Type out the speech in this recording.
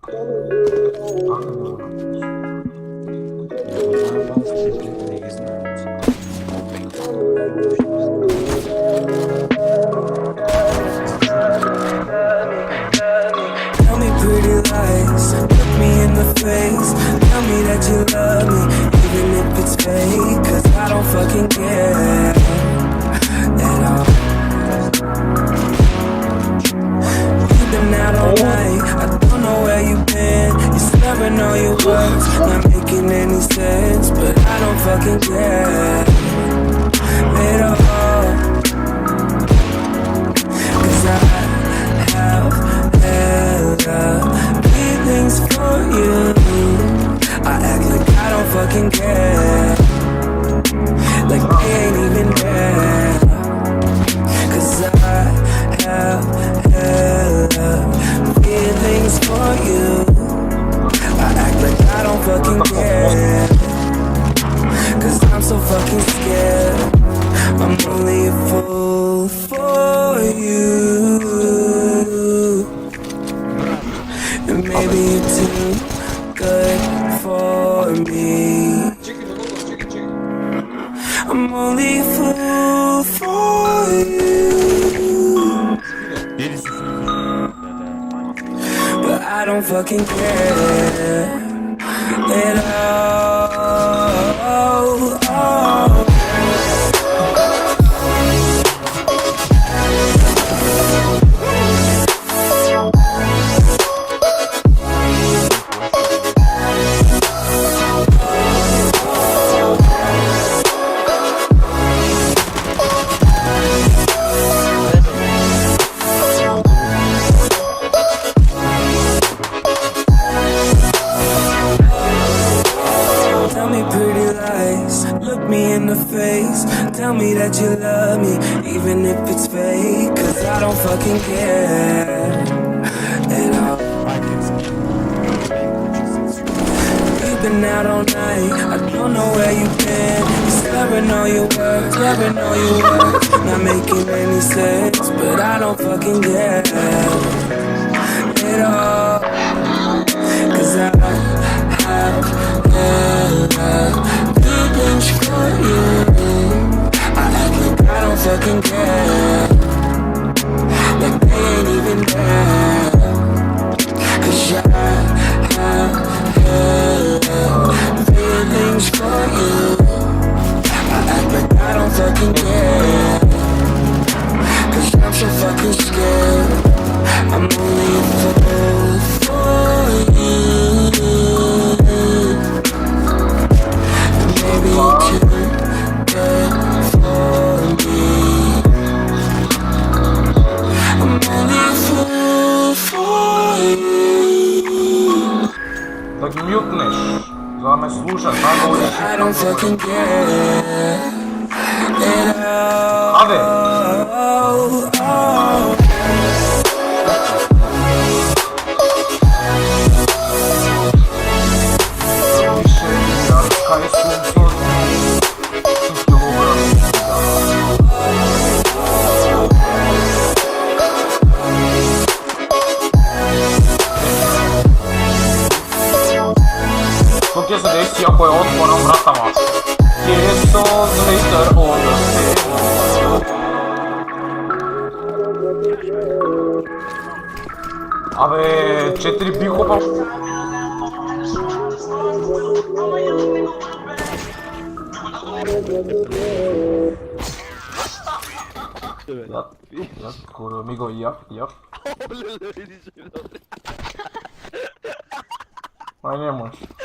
Tell me pretty lies, look me in the face. Tell me that you love me, even if it's fake. Cause I don't fucking care at all. You've been out all night, I don't know where you've been. You're slurring all your words, not making any sense. But I don't fucking care at all. Cause I have feelings for you. I act like I don't fucking care, like they ain't even there. Cause I have feelings for you. I act like I don't fucking care, cause I'm so fucking scared. I'm only a fool for you, and maybe you're too good for me. I'm only a fool for you, but I don't fucking care at all. Tell me pretty lies, look me in the face. Tell me that you love me, even if it's fake. Cause I don't fucking care at all. You've been out all night, I don't know where you've been. You're slurring all your words, slurring all your words, not making any sense. But I don't fucking care at all. Cause I have feelings for you. I act like I don't fucking care, like they ain't even there. Cause I have feelings for you. I act like I don't fucking care, cause I'm so fucking scared. I'm only a fool for you, and maybe you're too good for me. I'm only a fool for you, Tak mutniš, zame slušat, but I don't fucking care at all. Ave. Kaj sunco, isto to gdje se desi ako je otvorom vrata maska. Kesos later on the stage. Ave, 4 bihopa. Ja, kurwa, mi go jap. Aj nie możesz.